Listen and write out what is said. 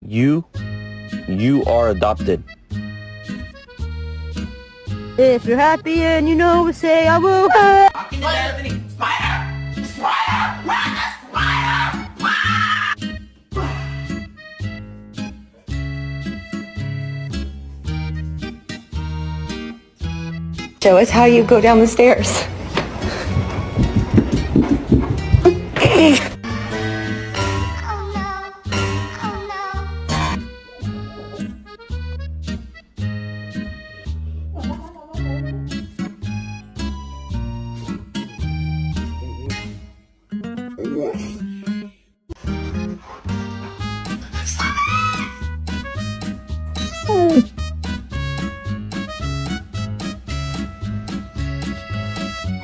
You are adopted. If you're happy and you know it, say I will. Show us how you go down the stairs. Yes.